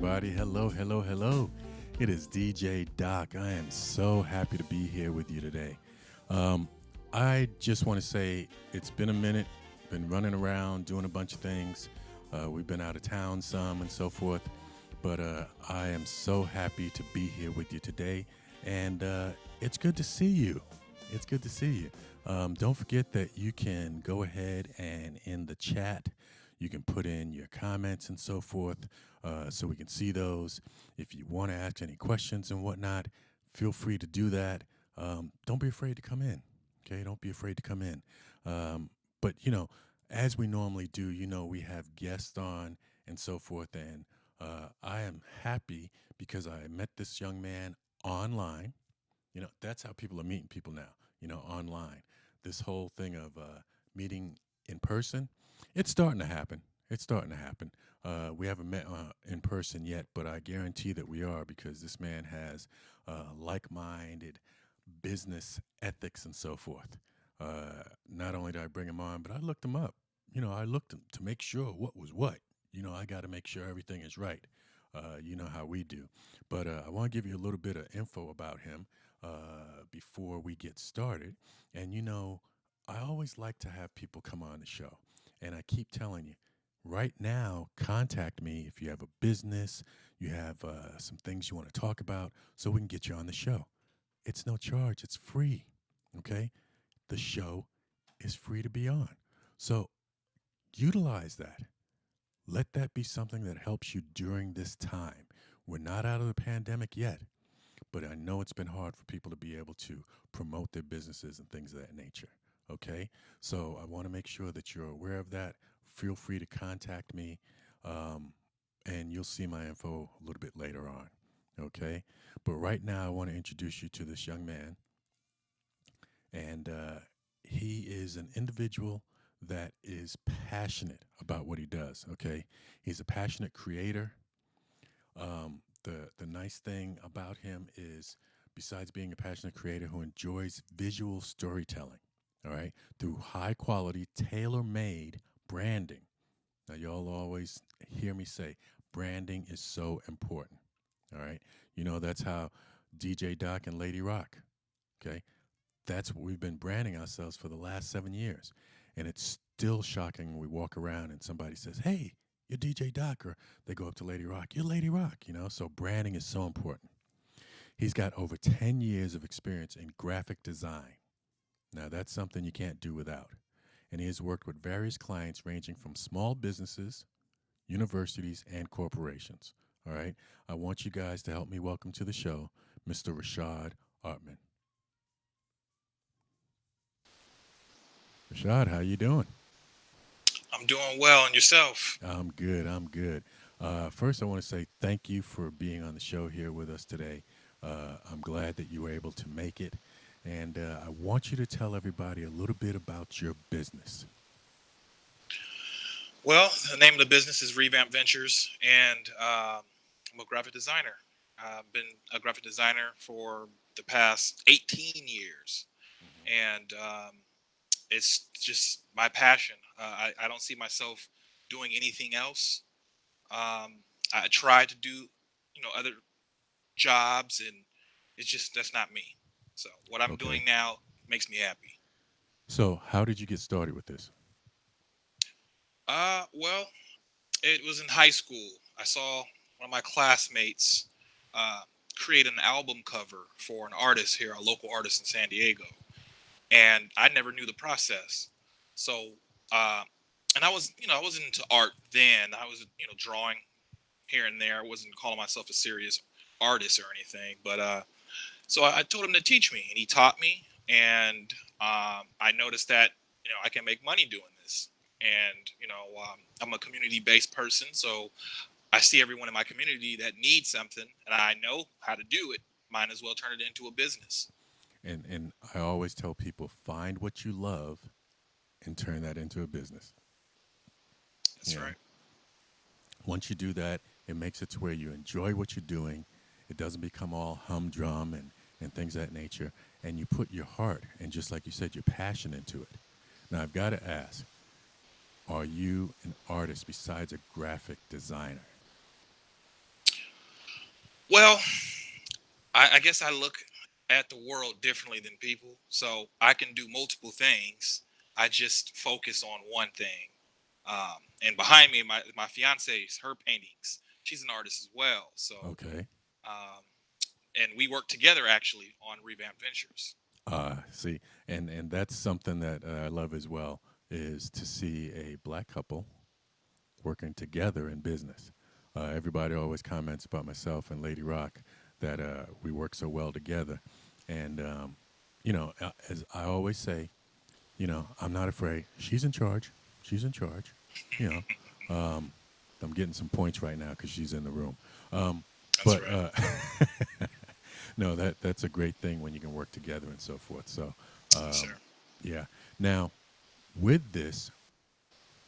everybody. Hello, hello, hello. It is DJ Doc. I am so happy to be here with you today. Um, I just want to say it's been a minute, been running around doing a bunch of things. We've been out of town some and so forth, but I am so happy to be here with you today, and it's good to see you. It's good to see you. Don't forget that you can go ahead and in the chat, you can put in your comments and so forth so we can see those. If you want to ask any questions and whatnot, feel free to do that. Don't be afraid to come in. Okay, don't be afraid to come in. But, as we normally do, we have guests on and so forth. And I am happy because I met this young man online. That's how people are meeting people now, online. This whole thing of meeting in person, it's starting to happen. It's starting to happen. We haven't met in person yet, but I guarantee that we are because this man has like-minded business ethics and so forth. Not only did I bring him on, but I looked him up. I looked to make sure what was what. I got to make sure everything is right. You know how we do. But I want to give you a little bit of info about him before we get started. And, I always like to have people come on the show. And I keep telling you, right now, contact me if you have a business, you have some things you want to talk about, so we can get you on the show. It's no charge, it's free. Okay? The show is free to be on. So utilize that. Let that be something that helps you during this time. We're not out of the pandemic yet, but I know it's been hard for people to be able to promote their businesses and things of that nature. Okay? So I want to make sure that you're aware of that. Feel free to contact me, and you'll see my info a little bit later on. Okay? But right now, I want to introduce you to this young man. And he is an individual that is passionate about what he does. Okay? He's a passionate creator. The nice thing about him is, besides being a passionate creator who enjoys visual storytelling, all right, through high quality, tailor-made branding. Now, y'all always hear me say branding is so important. All right. That's how DJ Doc and Lady Rock, okay, that's what we've been branding ourselves for the last 7 years. And it's still shocking when we walk around and somebody says, hey, you're DJ Doc, or they go up to Lady Rock, you're Lady Rock, so branding is so important. He's got over 10 years of experience in graphic design. Now, that's something you can't do without. And he has worked with various clients ranging from small businesses, universities, and corporations. All right? I want you guys to help me welcome to the show Mr. Rashad Autman. Rashad, how you doing? I'm doing well, and yourself? I'm good. I'm good. First, I want to say thank you for being on the show here with us today. I'm glad that you were able to make it. And I want you to tell everybody a little bit about your business. Well, the name of the business is Revamped Ventures, and I'm a graphic designer. I've been a graphic designer for the past 18 years, Mm-hmm. and it's just my passion. I don't see myself doing anything else. I try to do, other jobs, and it's just that's not me. So what I'm Okay. doing now makes me happy. So, how did you get started with this? Well, it was in high school. I saw one of my classmates uh, create an album cover for an artist here, a local artist in San Diego, and I never knew the process. So, uh, and I wasn't into art then. I was, drawing here and there. I wasn't calling myself a serious artist or anything. But so I told him to teach me, and he taught me, and I noticed that I can make money doing this. And I'm a community-based person, so I see everyone in my community that needs something, and I know how to do it. Might as well turn it into a business. And I always tell people find what you love and turn that into a business. That's You know, right. once you do that, it makes it to where you enjoy what you're doing. It doesn't become all humdrum and things of that nature. And you put your heart and, just like you said, your passion into it. Now, I've got to ask, are you an artist besides a graphic designer? Well, I guess I look at the world differently than people, so I can do multiple things. I just focus on one thing. And behind me, my fiance's her paintings. She's an artist as well. So, Okay. um, and we work together actually on Revamped Ventures. See, and that's something that I love as well is to see a black couple working together in business. Everybody always comments about myself and Lady Rock that we work so well together, and as I always say, I'm not afraid. She's in charge. She's in charge. You um, I'm getting some points right now because she's in the room. Um, That's but right. no, that's a great thing when you can work together and so forth. So, Yes, sir. yeah. Now, with this,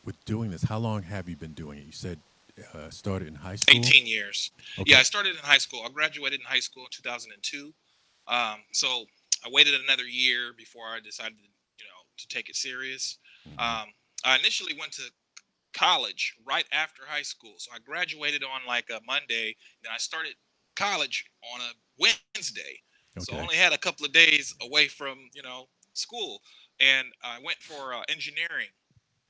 with doing this, how long have you been doing it? You said started in high school. 18 years. Yeah, I Okay. started in high school. I graduated in high school in 2002. So I waited another year before I decided, to take it serious. Hmm. I initially went to college right after high school. So I graduated on like a Monday, then I started college on a Wednesday. So I only Okay. had a couple of days away from, school. And I went for engineering.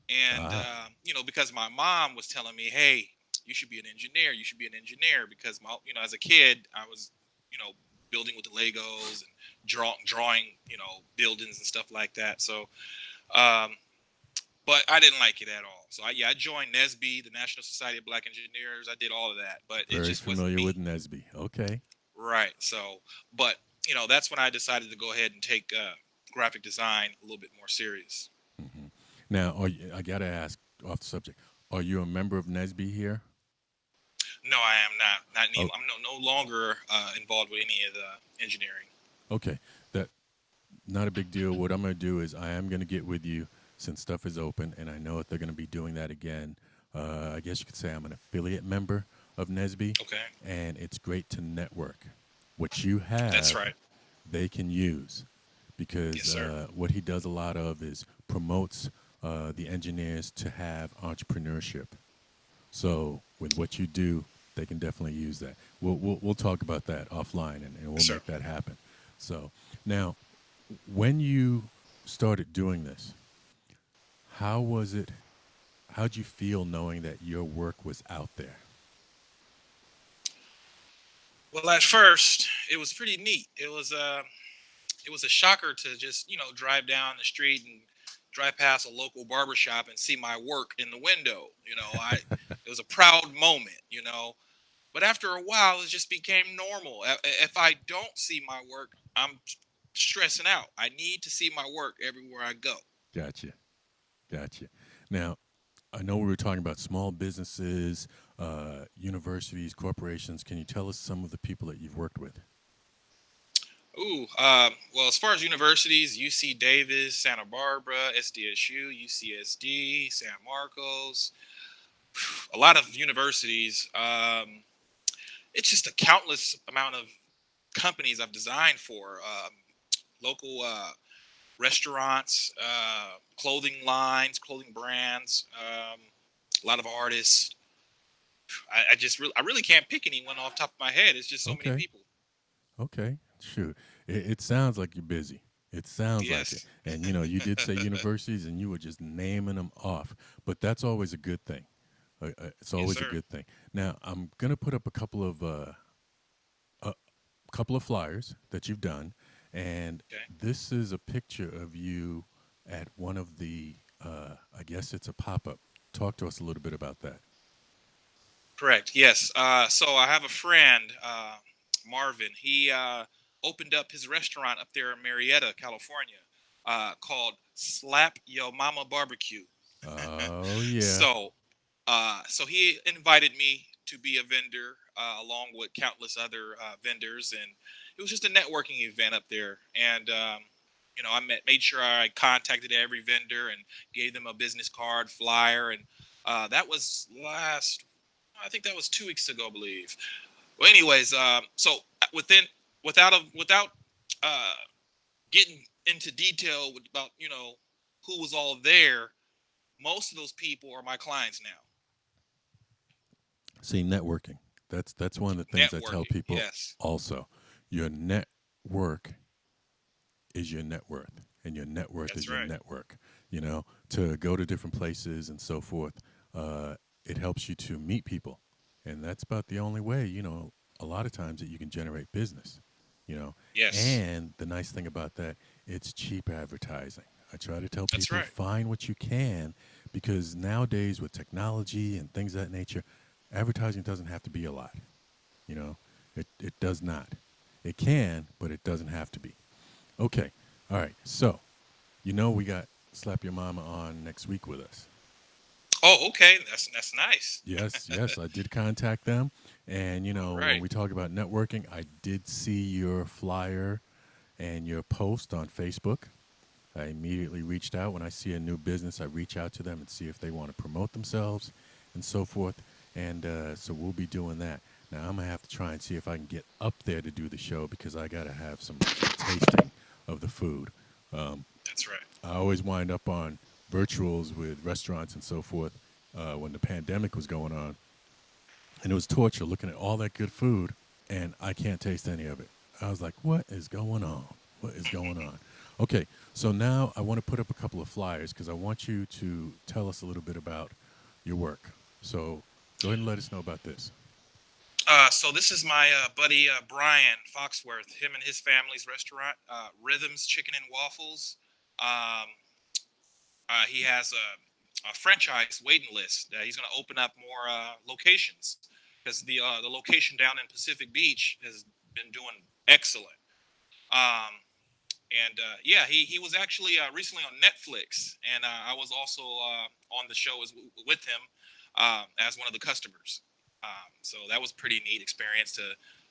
And, Ah. because my mom was telling me, hey, you should be an engineer. You should be an engineer because, as a kid, I was, you know, building with the Legos and drawing, buildings and stuff like that. So, um, but I didn't like it at all. So I joined NSB, the National Society of Black Engineers. I did all of that, but it Very just wasn't familiar me. with Nesby. Okay. Right. So, but that's when I decided to go ahead and take graphic design a little bit more serious. Hmm. Now, I got to ask off the subject. Are you a member of Nesby here? No, I am not. Not any. Oh, I'm no longer involved with any of the engineering. okay. That not a big deal. What I'm going to do is I am going to get with you since stuff is open, and I know that they're going to be doing that again. I guess you could say I'm an affiliate member of Nesby, Okay. and it's great to network. What you That's have, right. they can use because Yes, sir. what he does a lot of is promotes the engineers to have entrepreneurship. So with what you do, they can definitely use that. We'll talk about that offline, and we'll Yes, sir. make that happen. So now, when you started doing this, how was it? How'd you feel knowing that your work was out there? Well, at first, it was pretty neat. It was a shocker to just drive down the street and drive past a local barber shop and see my work in the window. I it was a proud moment. But after a while, it just became normal. If I don't see my work, I'm stressing out. I need to see my work everywhere I go. Gotcha, gotcha. Now, I know we were talking about small businesses, universities, corporations. Can you tell us some of the people that you've worked with? Ooh, well, as far as universities, UC Davis, Santa Barbara, SDSU, UCSD, San Marcos, a lot of universities. It's just a countless amount of companies I've designed for local restaurants, clothing lines, clothing brands, a lot of artists. I really can't pick anyone off the top of my head. It's just so many Okay, people. okay, shoot. It sounds like you're busy. It sounds like it. Yes, And you did say universities, and you were just naming them off. But that's always a good thing. It's yes, always a sir. good thing. Now, I'm gonna put up a couple of flyers that you've done, and Okay, this is a picture of you at one of the. I guess it's a pop up. Talk to us a little bit about that. correct. Yes. So I have a friend, Marvin. He opened up his restaurant up there in Marietta, California, called Slap Yo Mama Barbecue. Oh yeah. So he invited me to be a vendor along with countless other vendors, and it was just a networking event up there. And I made sure I contacted every vendor and gave them a business card, flyer, and that was last. I think that was 2 weeks ago, I believe. Well, anyways, so within without uh, getting into detail about who was all there, most of those people are my clients now. See, networking. That's one of the things I tell Networking. people Yes, also. Your network is your net worth, and your net worth is that's your right. network. You know, to go to different places and so forth, it helps you to meet people, and that's about the only way. You know, a lot of times that you can generate business. You know, Yes, and the nice thing about that, it's cheap advertising. I try to tell that's people right. find what you can because nowadays with technology and things of that nature, advertising doesn't have to be a lot. You know, it does not. It can, but it doesn't have to be. Okay. All right. So, you know, we got Slap Your Mama on next week with us. Oh, okay. That's nice. Yes, yes, I did contact them. And, you All know, when right. we talk about networking, I did see your flyer and your post on Facebook. I immediately reached out. When I see a new business, I reach out to them and see if they want to promote themselves and so forth. And so we'll be doing that. Now, I'm going to have to try and see if I can get up there to do the show because I got to have some tasting of the food. Um, That's right. I always wind up on virtuals with restaurants and so forth when the pandemic was going on. And it was torture looking at all that good food, and I can't taste any of it. I was like, what is going on? What is going on? Okay, so now I want to put up a couple of flyers because I want you to tell us a little bit about your work. So go ahead and let us know about this. So this is my buddy Brian Foxworth. Him and his family's restaurant, Rhythms Chicken and Waffles. Um, he has a franchise waiting list. He's going to open up more locations because the location down in Pacific Beach has been doing excellent. Um, and yeah, he was actually recently on Netflix, and I was also on the show with him as one of the customers. So that was pretty neat experience to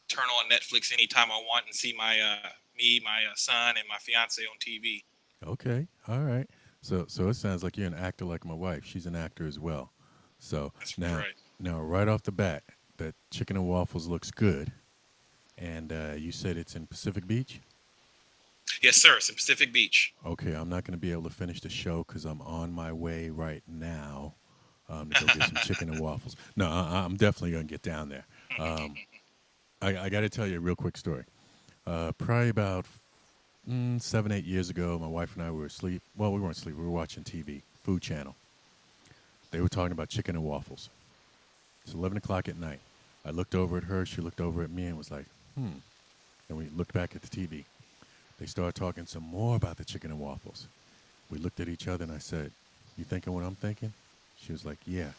turn on Netflix anytime I want and see my son, and my fiance on TV. Okay, all right. So it sounds like you're an actor like my wife. She's an actor as well. So That's now right. now right off the bat, that chicken and waffles looks good. And you said it's in Pacific Beach. Yes, sir. It's in Pacific Beach. Okay, I'm not going to be able to finish the show because I'm on my way right now to go get some chicken and waffles. No, I'm definitely going to get down there. Um, I got to tell you a real quick story. Probably about 7, 8 years ago, my wife and I were asleep. Well, we weren't asleep. We were watching TV, Food Channel. They were talking about chicken and waffles. It's 11 o'clock at night. I looked over at her. She looked over at me and was like, hmm. And we looked back at the TV. They started talking some more about the chicken and waffles. We looked at each other and I said, you thinking what I'm thinking? She was like, yeah.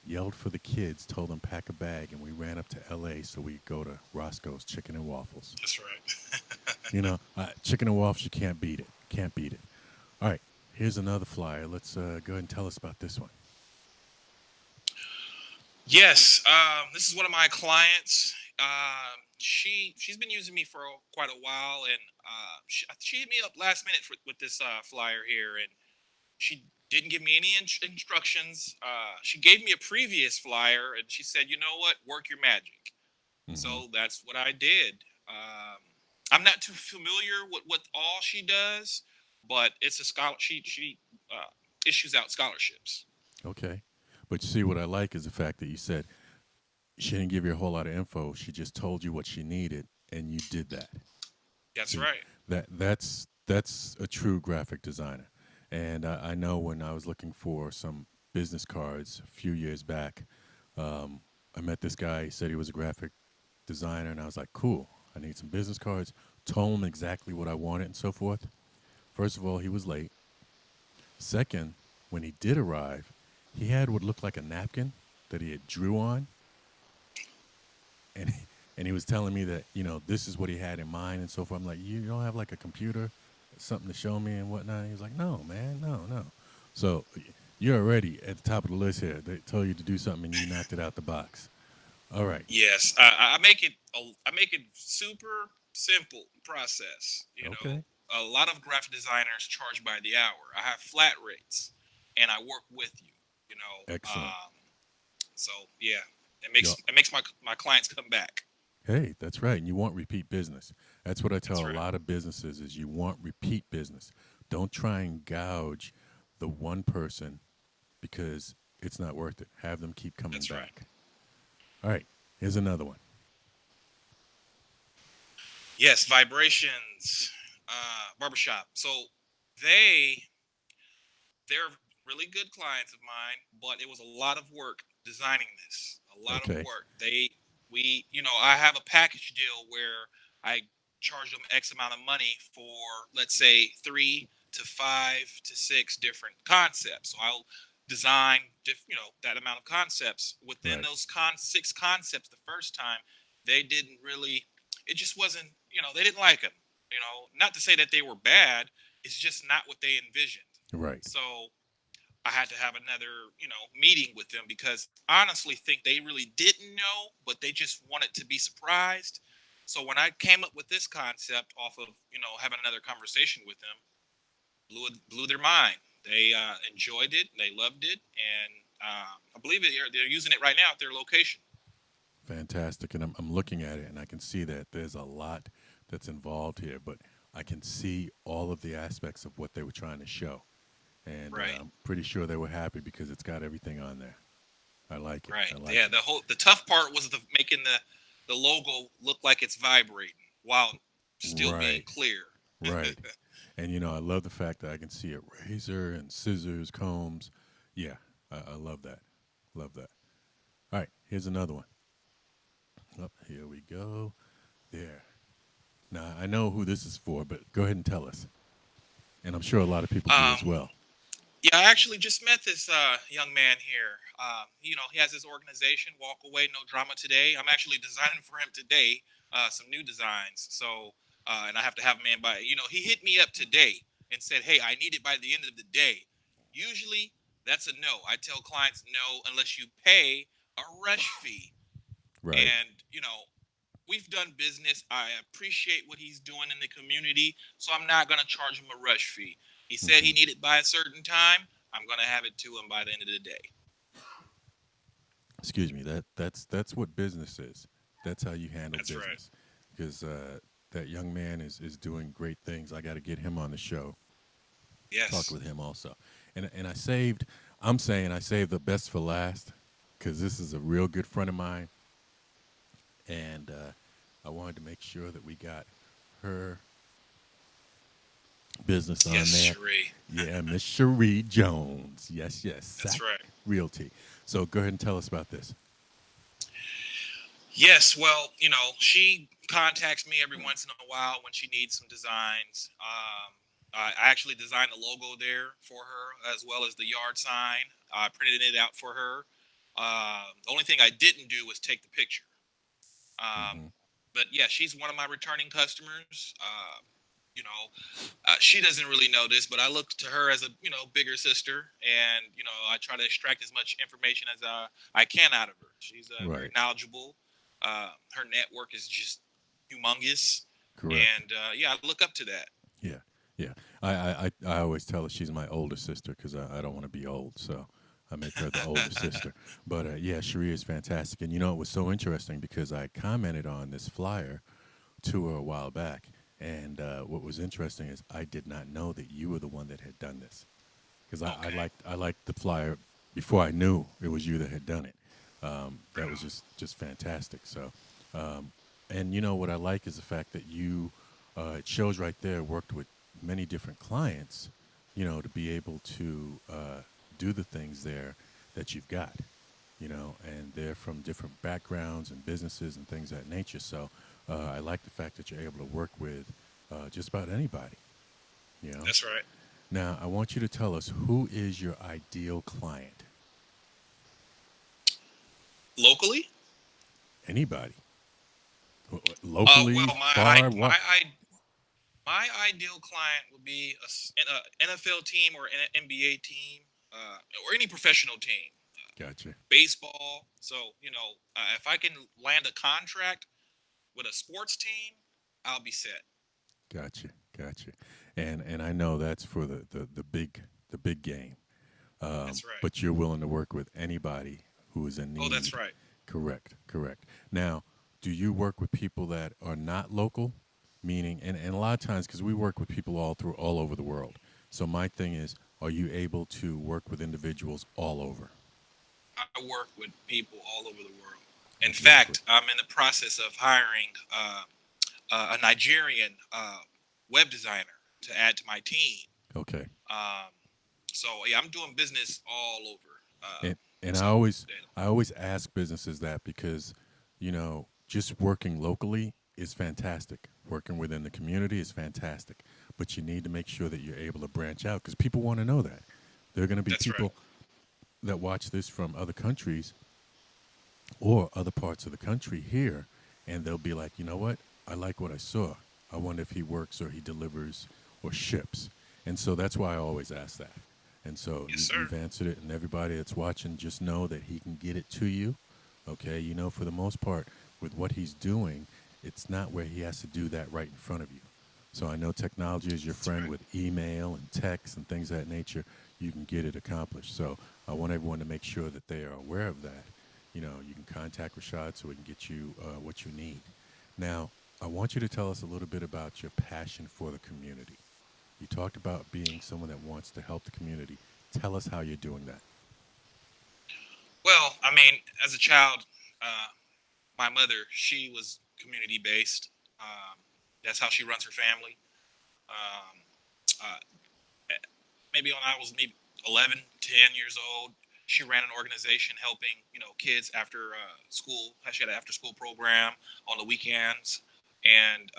Yelled for the kids, told them pack a bag, and we ran up to LA so we could go to Roscoe's Chicken and Waffles. That's right. You know, chicken and waffles, you can't beat it. Can't beat it. All right, here's another flyer. Let's go ahead and tell us about this one. Yes, this is one of my clients. She's been using me for quite a while, and she hit me up last minute with this flyer here, and she didn't give me any instructions. She gave me a previous flyer, and she said, "You know what? Work your magic." Mm-hmm. So that's what I did. I'm not too familiar with what all she does, but it's a scholar. She issues out scholarships. Okay. But you see, what I like is the fact that you said she didn't give you a whole lot of info. She just told you what she needed, and you did that. That's See, right. that's a true graphic designer. And I know when I was looking for some business cards a few years back, I met this guy. He said he was a graphic designer, and I was like, cool. I need some business cards. Told him exactly what I wanted and so forth. First of all, he was late. Second, when he did arrive, he had what looked like a napkin that he had drew on, and and he was telling me that this is what he had in mind and so forth. I'm like, you don't have like a computer, something to show me and whatnot. He was like, no, man, no. So you're already at the top of the list here. They told you to do something and you knocked it out the box. All right. Yes, I make it super simple process. Okay. A lot of graphic designers charge by the hour. I have flat rates, and I work with you. You know, Excellent. so yeah, it Yo, makes it makes my clients come back. hey, that's right. And you want repeat business. That's what I tell That's a right. lot of businesses is you want repeat business. Don't try and gouge the one person because it's not worth it. Have them keep coming That's right. back. All right. Here's another one. Yes, Vibrations Barbershop. So they they're really good clients of mine, but it was a lot of work designing this. A lot of Okay. work. I have a package deal where I charge them X amount of money for, let's say, 3 to 5 to 6 different concepts. So I'll design, that amount of concepts. Within Right. those 6 concepts, the first time, they didn't really. It just wasn't. They didn't like them. Not to say that they were bad. It's just not what they envisioned. Right. So I had to have another, meeting with them because I honestly think they really didn't know, but they just wanted to be surprised. So when I came up with this concept off of, having another conversation with them, blew their mind. They enjoyed it, they loved it, and I believe they're using it right now at their location. Fantastic. And I'm looking at it and I can see that there's a lot that's involved here, but I can see all of the aspects of what they were trying to show. And Right, I'm pretty sure they were happy because it's got everything on there. I like it. right. I like Yeah, it. the tough part was making the logo look like it's vibrating while still being Right. clear. Right. And I love the fact that I can see a razor and scissors, combs. Yeah, I love that. Love that. All right, here's another one. Oh, here we go. There. Now I know who this is for, but go ahead and tell us. And I'm sure a lot of people do as Um, well. Yeah, I actually just met this young man here. He has his organization, Walk Away, No Drama Today. I'm actually designing for him today some new designs. So, and I have to have him in by, he hit me up today and said, "Hey, I need it by the end of the day." Usually, that's a no. I tell clients no unless you pay a rush fee. Right. And, we've done business. I appreciate what he's doing in the community, so I'm not going to charge him a rush fee. He said he Hmm. needed by a certain time. I'm going to have it to him by the end of the day. Excuse me. That's what business is. That's how you handle That's right. business. Because that young man is doing great things. I got to get him on the show. Talk Yes. with him also. And I saved. I'm saying I saved the best for last because this is a real good friend of mine, and I wanted to make sure that we got her business Yes, on there. Cherie. Yeah, Miss Cherie Jones. Yes, yes, That's Sack right. Realty. So go ahead and tell us about this. Yes. Well, she contacts me every once in a while when she needs some designs. I actually designed the logo there for her as well as the yard sign. I printed it out for her. The only thing I didn't do was take the picture. Um, Hmm. but yeah, she's one of my returning customers. You know, she doesn't really know this, but I look to her as a bigger sister, and I try to extract as much information as I can out of her. She's very Right. knowledgeable. Her network is just humongous, Correct. and yeah, I look up to that. Yeah. Yeah. I always tell her she's my older sister because I don't want to be old. So I make her the older sister. But yeah, Cherie is fantastic. And it was so interesting because I commented on this flyer to her a while back. And what was interesting is I did not know that you were the one that had done this because Okay, I liked the flyer before I knew it was you that had done it. right That was on. just fantastic. So, and what I like is the fact that you it shows right there worked with many different clients, to be able to do the things there that you've got, and they're from different backgrounds and businesses and things of that nature. So I like the fact that you're able to work with just about anybody, you know. That's right. Now, I want you to tell us who is your ideal client? Locally, Anybody. Locally, well, far, what? my ideal client would be an NFL team or an NBA team or any professional team. Gotcha. Baseball. So, if I can land a contract with a sports team, I'll be set. Gotcha. Gotcha. And I know that's for the big game. That's right. But you're willing to work with anybody who is in Oh, that's need. right. Correct. Correct. Now, do you work with people that are not local? Meaning, and a lot of times, because we work with people all over the world. So my thing is, are you able to work with individuals all over? I work with people all over the world. In Exactly. fact, I'm in the process of hiring a Nigerian web designer to add to my team. Okay. Um, so yeah, I'm doing business all over. And So I always ask businesses that because, just working locally is fantastic. Working within the community is fantastic. But you need to make sure that you're able to branch out because people want to know that. There are going to be that's right. people that watch this from other countries or other parts of the country here, and they'll be like, you know what? I like what I saw. I wonder if he works or he delivers or ships. And so that's why I always ask that. And so Yes, sir. you've answered it, and everybody that's watching, just know that he can get it to you. Okay, for the most part, with what he's doing, it's not where he has to do that right in front of you. So I know technology is your That's friend right. with email and text and things of that nature. You can get it accomplished. So I want everyone to make sure that they are aware of that. You can contact Rashad so we can get you what you need. Now, I want you to tell us a little bit about your passion for the community. You talked about being someone that wants to help the community. Tell us how you're doing that. Well, I mean, as a child, uh, my mother, she was community based. Um, that's how she runs her family. Um, uh, maybe when I was maybe 11, 10 years old, she ran an organization helping, kids after school. She had an after school program on the weekends. And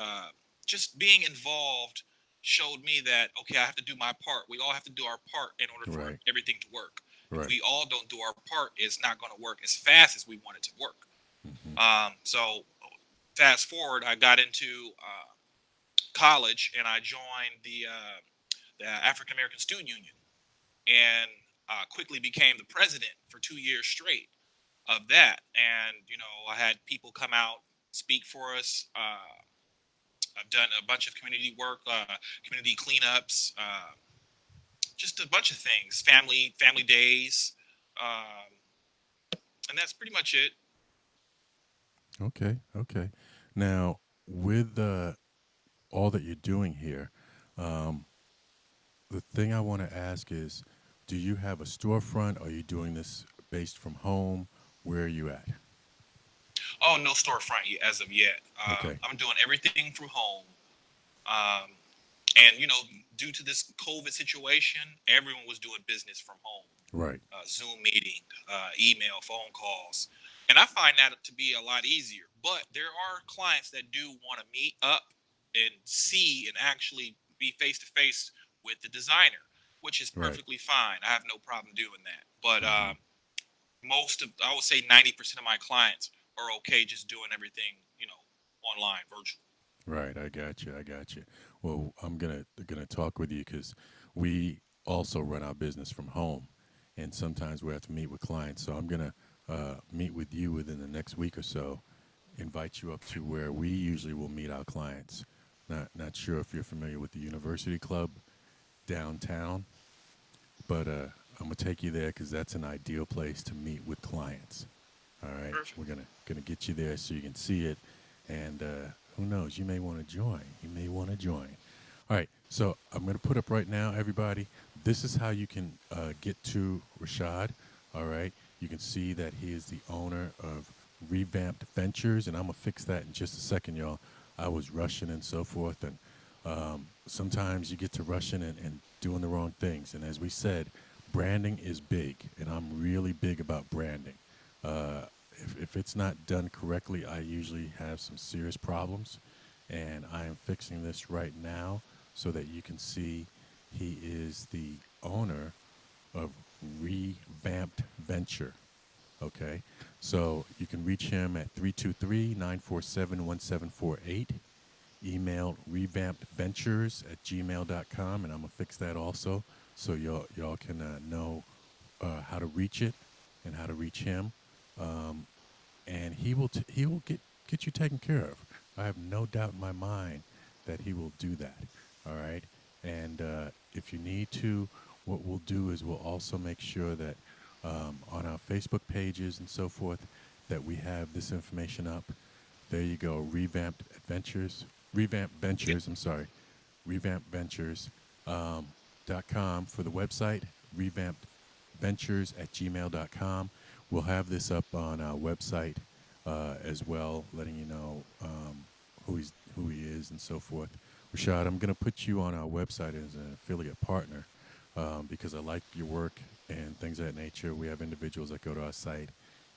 just being involved showed me that, okay, I have to do my part. We all have to do our part in order for Right, everything to work. If right. we all don't do our part, it's not going to work as fast as we want it to work. Hmm. So fast forward, I got into college and I joined the African American Student Union and quickly became the president for 2 years straight of that. And I had people come out speak for us. I've done a bunch of community work, community cleanups, just a bunch of things, family days, um, and that's pretty much it. Okay, okay. Now, with all that you're doing here, um, the thing I want to ask is, do you have a storefront? Are you doing this based from home? Where are you at? Oh, no storefront as of yet. Okay, I'm doing everything from home. Um, and due to this COVID situation, everyone was doing business from home. right, Zoom meeting, email, phone calls. And I find that to be a lot easier. But there are clients that do want to meet up and see and actually be face to face with the designer, which is right. perfectly fine. I have no problem doing that. But Hmm. I would say 90% of my clients are okay just doing everything, online, virtual. Right, I got you. I got you. Well, I'm gonna talk with you because we also run our business from home, and sometimes we have to meet with clients. So I'm gonna meet with you within the next week or so. Invite you up to where we usually will meet our clients. Not sure if you're familiar with the University Club downtown, but I'm gonna take you there because that's an ideal place to meet with clients. All right, Perfect. we're gonna get you there so you can see it, and who knows, you may want to join. You may want to join. All right, so I'm gonna put up right now, everybody. This is how you can get to Rashad. All right, you can see that he is the owner of Revamped Ventures, and I'm gonna fix that in just a second, y'all. I was rushing and so forth, and sometimes you get to rushing and doing the wrong things. And as we said, branding is big, and I'm really big about branding. Uh, if it's not done correctly, I usually have some serious problems. And I am fixing this right now so that you can see he is the owner of Revamped Venture. Okay. So you can reach him at 323-947-1748. Email revampedventures at gmail.com. And I'm going to fix that also so y'all can know how to reach it and how to reach him. Um, and he will get you taken care of. I have no doubt in my mind that he will do that. All right. And if you need to, what we'll do is we'll also make sure that on our Facebook pages and so forth that we have this information up. There you go. Revamped Yep. Ventures. I'm sorry, Revamped Ventures .com for the website. Revamped Ventures at gmail.com. We'll have this up on our website as well, letting you know who he is and so forth. Rashad, I'm going to put you on our website as an affiliate partner because I like your work and things of that nature. We have individuals that go to our site,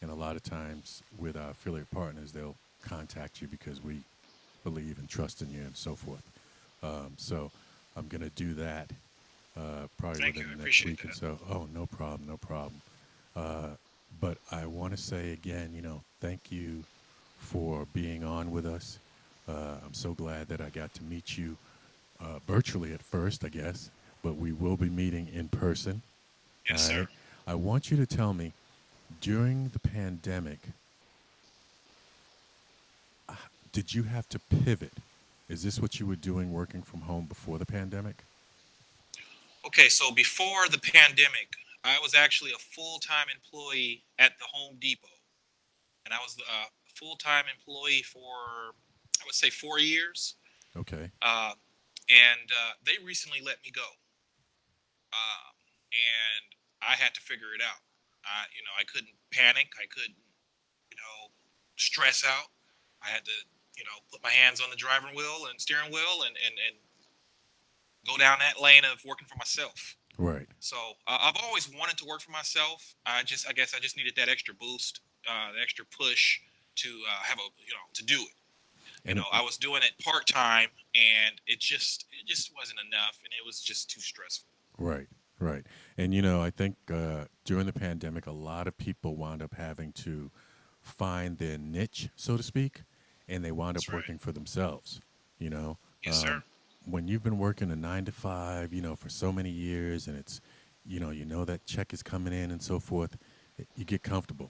and a lot of times with our affiliate partners, they'll contact you because we believe and trust in you and so forth. So I'm going to do that probably Thank you. within I the next appreciate week and that. so. Oh, no problem, no problem. But I want to say again, thank you for being on with us. I'm so glad that I got to meet you virtually at first, I guess, but we will be meeting in person. All Yes, sir. right. I want you to tell me during the pandemic, did you have to pivot? Is this what you were doing working from home before the pandemic? Okay, so before the pandemic, I was actually a full-time employee at the Home Depot, and I was a full-time employee for, I would say, 4 years. Okay. Uh, and they recently let me go, and I had to figure it out. I couldn't panic. I couldn't, you know, stress out. I had to, put my hands on the driving wheel and steering wheel and go down that lane of working for myself. Right. So I've always wanted to work for myself. I guess I just needed that extra boost, the extra push to have a, to do it. And I was doing it part time, and it just wasn't enough, and it was just too stressful. right, right. And I think during the pandemic, a lot of people wound up having to find their niche, so to speak, and they wound up That's right. working for themselves. You know, Yes, sir. when you've been working a 9 to 5, for so many years, and it's, you know that check is coming in and so forth, you get comfortable.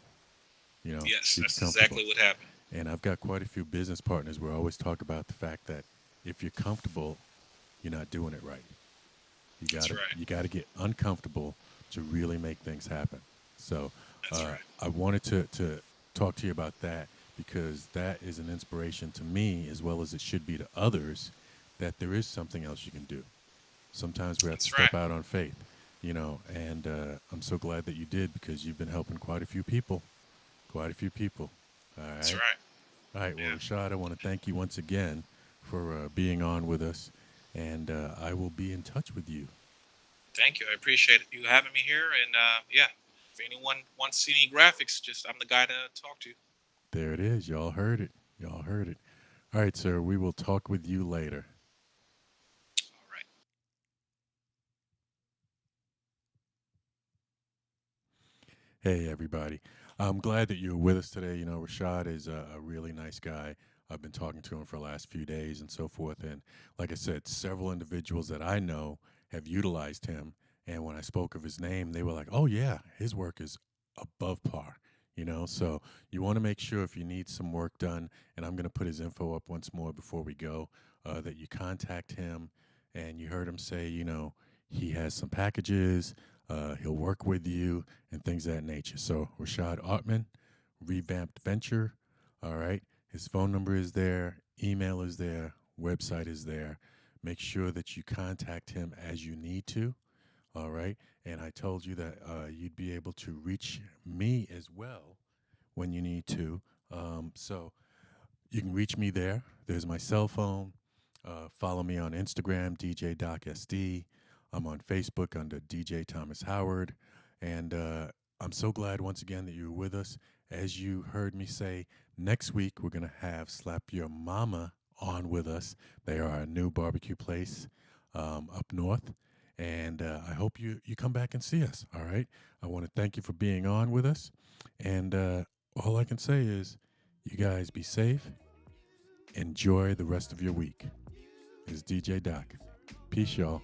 Yes, You get that's comfortable. exactly what happened. And I've got quite a few business partners where I always talk about the fact that if you're comfortable, you're not doing it right. You That's gotta right. you gotta get uncomfortable to really make things happen. So That's right. I wanted to talk to you about that because that is an inspiration to me as well as it should be to others that there is something else you can do. Sometimes we have to That's right. step out on faith, and I'm so glad that you did because you've been helping quite a few people, quite a few people. All That's right. right. All right. Well, Yeah. Rashad, I want to thank you once again for being on with us, and I will be in touch with you. Thank you. I appreciate you having me here. And yeah, if anyone wants to see any graphics, just I'm the guy to talk to. There it is. Y'all heard it. Y'all heard it. All right, sir. We will talk with you later. All right. Hey, everybody. I'm glad that you're with us today. Rashad is a really nice guy. I've been talking to him for the last few days and so forth. And like I said, several individuals that I know have utilized him. And when I spoke of his name, they were like, oh, yeah, his work is above par. So you want to make sure if you need some work done, and I'm going to put his info up once more before we go, that you contact him. And you heard him say, he has some packages, he'll work with you and things of that nature. So Rashad Autman, Revamped Venture. All right. His phone number is there, email is there, website is there. Make sure that you contact him as you need to. All right. And I told you that you'd be able to reach me as well when you need to. So you can reach me there. There's my cell phone. Follow me on Instagram, DJ Doc SD. I'm on Facebook under DJ Thomas Howard. And I'm so glad once again that you're with us. As you heard me say, next week we're going to have Slap Your Mama on with us. They are a new barbecue place up north. And I hope you come back and see us. All right. I want to thank you for being on with us. And all I can say is, you guys be safe. Enjoy the rest of your week. It's DJ Doc. Peace, y'all.